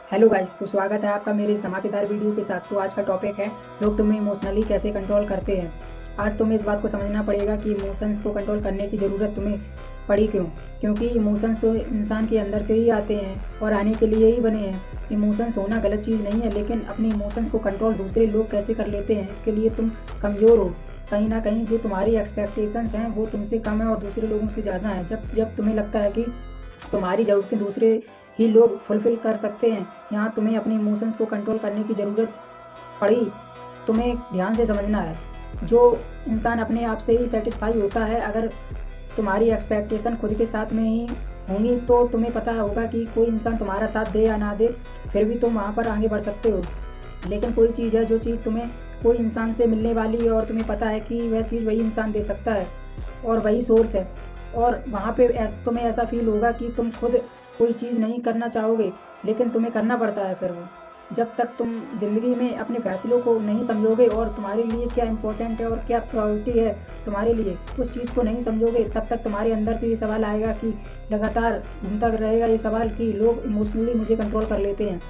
Hello guys, तो स्वागत है आपका मेरे इस धमाकेदार वीडियो के साथ। तो आज का टॉपिक है लोग तुम्हें इमोशनली कैसे कंट्रोल करते हैं। आज तुम्हें इस बात को समझना पड़ेगा कि इमोशंस को कंट्रोल करने की ज़रूरत तुम्हें पड़ी क्यों। क्योंकि इमोशंस तो इंसान के अंदर से ही आते हैं और आने के लिए ही बने हैं। इमोशंस होना गलत चीज़ नहीं है, लेकिन अपने इमोशंस को कंट्रोल दूसरे लोग कैसे कर लेते हैं, इसके लिए तुम कमज़ोर हो। कहीं ना कहीं जो तुम्हारी एक्सपेक्टेशंस हैं वो तुमसे कम है और दूसरे लोगों से ज़्यादा है। जब जब तुम्हें लगता है कि तुम्हारी ज़रूरतें दूसरे ही लोग फुलफ़िल कर सकते हैं, यहाँ तुम्हें अपने इमोशंस को कंट्रोल करने की ज़रूरत पड़ी। तुम्हें ध्यान से समझना है, जो इंसान अपने आप से ही सेटिस्फाई होता है, अगर तुम्हारी एक्सपेक्टेशन खुद के साथ में ही होंगी तो तुम्हें पता होगा कि कोई इंसान तुम्हारा साथ दे या ना दे, फिर भी तुम वहाँ पर आगे बढ़ सकते हो। लेकिन कोई चीज़ है जो चीज़ तुम्हें कोई इंसान से मिलने वाली है और तुम्हें पता है कि वह चीज़ वही इंसान दे सकता है और वही सोर्स है, और वहाँ पे तुम्हें ऐसा फील होगा कि तुम खुद कोई चीज़ नहीं करना चाहोगे, लेकिन तुम्हें करना पड़ता है। फिर वो जब तक तुम ज़िंदगी में अपने फैसलों को नहीं समझोगे और तुम्हारे लिए क्या इम्पोर्टेंट है और क्या प्रायोरिटी है तुम्हारे लिए, उस चीज़ को नहीं समझोगे, तब तक तुम्हारे अंदर से ये सवाल आएगा कि लगातार घूमता रहेगा ये सवाल कि लोग इमोशनली मुझे कंट्रोल कर लेते हैं।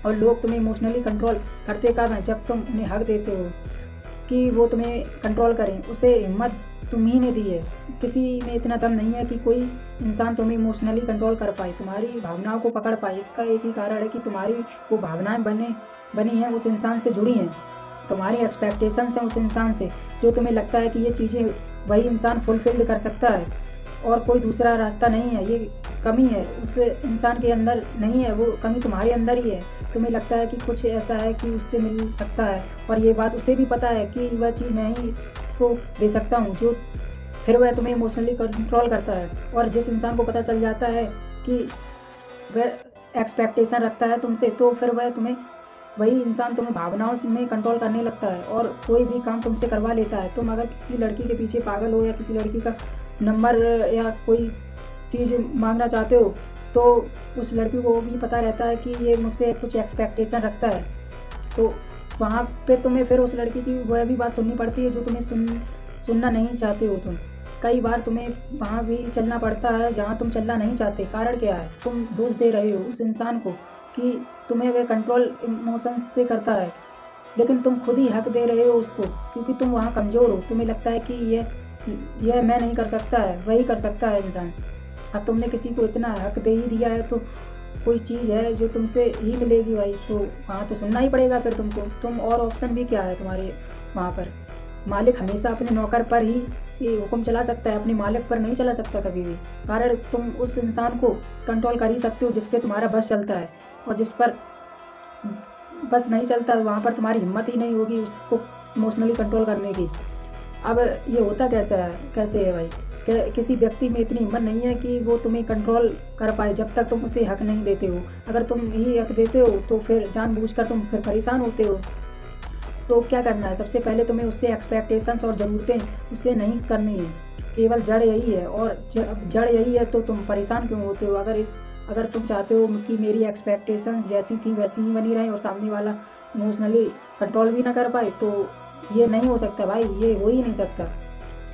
और लोग तुम्हें इमोशनली कंट्रोल करते कब हैं? जब तुम उन्हें हक देते हो कि वो तुम्हें कंट्रोल करें। उसे हिम्मत तुम ही ने दी है। किसी में इतना दम नहीं है कि कोई इंसान तुम्हें इमोशनली कंट्रोल कर पाए, तुम्हारी भावनाओं को पकड़ पाए। इसका एक ही कारण है कि तुम्हारी वो भावनाएं बनी हैं, उस इंसान से जुड़ी हैं। तुम्हारी एक्सपेक्टेशंस हैं उस इंसान से, जो तुम्हें लगता है कि ये चीज़ें वही इंसान फुलफिल कर सकता है और कोई दूसरा रास्ता नहीं है। ये कमी है उस इंसान के अंदर नहीं है, वो कमी तुम्हारे अंदर ही है। तुम्हें लगता है कि कुछ ऐसा है कि उससे मिल सकता है, और ये बात उसे भी पता है कि वह चीज़ मैं ही इसको दे सकता हूँ, जो फिर वह तुम्हें इमोशनली कंट्रोल करता है। और जिस इंसान को पता चल जाता है कि वह एक्सपेक्टेशन रखता है तुमसे, तो फिर वही इंसान तुम्हें भावनाओं में कंट्रोल करने लगता है और कोई भी काम तुमसे करवा लेता है। तुम अगर किसी लड़की के पीछे पागल हो या किसी लड़की का नंबर या कोई चीज़ मांगना चाहते हो, तो उस लड़की को भी पता रहता है कि ये मुझसे कुछ एक्सपेक्टेशन रखता है, तो वहाँ पे तुम्हें फिर उस लड़की की वह भी बात सुननी पड़ती है जो तुम्हें सुनना नहीं चाहते हो। तुम कई बार तुम्हें वहाँ भी चलना पड़ता है जहाँ तुम चलना नहीं चाहते। कारण क्या है? तुम दोष दे रहे हो उस इंसान को कि तुम्हें वह कंट्रोल इमोशंस से करता है, लेकिन तुम खुद ही हक दे रहे हो उसको, क्योंकि तुम वहाँ कमज़ोर हो। तुम्हें लगता है कि यह मैं नहीं कर सकता है, वही कर सकता है इंसान। अब तुमने किसी को इतना हक दे ही दिया है, तो कोई चीज़ है जो तुमसे ही मिलेगी भाई, तो वहाँ तो सुनना ही पड़ेगा फिर तुमको। तुम और ऑप्शन भी क्या है तुम्हारे वहाँ पर? मालिक हमेशा अपने नौकर पर ही ये हुक्म चला सकता है, अपने मालिक पर नहीं चला सकता कभी भी। कारण तुम उस इंसान को कंट्रोल कर ही सकते हो जिस पे तुम्हारा बस चलता है, और जिस पर बस नहीं चलता वहाँ पर तुम्हारी हिम्मत ही नहीं होगी उसको इमोशनली कंट्रोल करने की। अब ये होता कैसे है भाई? किसी व्यक्ति में इतनी हिम्मत नहीं है कि वो तुम्हें कंट्रोल कर पाए जब तक तुम उसे हक नहीं देते हो। अगर तुम ही हक देते हो तो फिर जानबूझकर तुम फिर परेशान होते हो। तो क्या करना है? सबसे पहले तुम्हें उससे एक्सपेक्टेशंस और ज़रूरतें उससे नहीं करनी है। केवल जड़ यही है, और जड़ यही है तो तुम परेशान क्यों होते हो? अगर तुम चाहते हो कि मेरी एक्सपेक्टेशंस जैसी थी वैसी ही बनी रहें और सामने वाला इमोशनली कंट्रोल भी ना कर पाए, तो ये नहीं हो सकता भाई, ये हो ही नहीं सकता।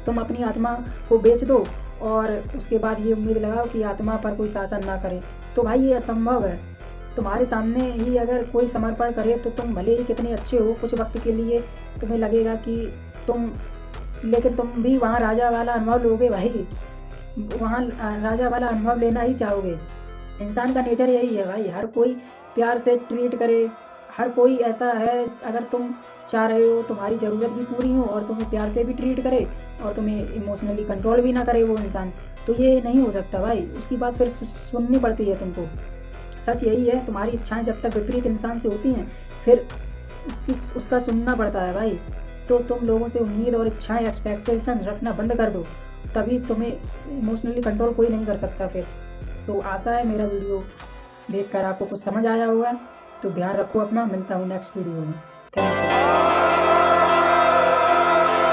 तुम अपनी आत्मा को बेच दो और उसके बाद ये उम्मीद लगाओ कि आत्मा पर कोई शासन ना करे, तो भाई ये असंभव है। तुम्हारे सामने ही अगर कोई समर्पण करे तो तुम भले ही कितने अच्छे हो, कुछ वक्त के लिए तुम्हें लगेगा कि लेकिन तुम भी वहाँ राजा वाला अनुभव लोगे भाई, वहाँ राजा वाला अनुभव लेना ही चाहोगे। इंसान का नेचर यही है भाई, हर कोई प्यार से ट्रीट करे, हर कोई ऐसा है। अगर तुम चाह रहे हो तुम्हारी ज़रूरत भी पूरी हो और तुम्हें प्यार से भी ट्रीट करे और तुम्हें इमोशनली कंट्रोल भी ना करे वो इंसान, तो ये नहीं हो सकता भाई। उसकी बात फिर सुननी पड़ती है तुमको। सच यही है, तुम्हारी इच्छाएं जब तक विपरीत इंसान से होती हैं फिर उसका सुनना पड़ता है भाई। तो तुम लोगों से उम्मीद और इच्छाएं एक्सपेक्टेशन रखना बंद कर दो, तभी तुम्हें इमोशनली कंट्रोल कोई नहीं कर सकता फिर। तो आशा है मेरा वीडियो देखकर आपको कुछ समझ आया होगा। तो ध्यान रखो अपना, मिलता हूँ नेक्स्ट वीडियो में। Thank you.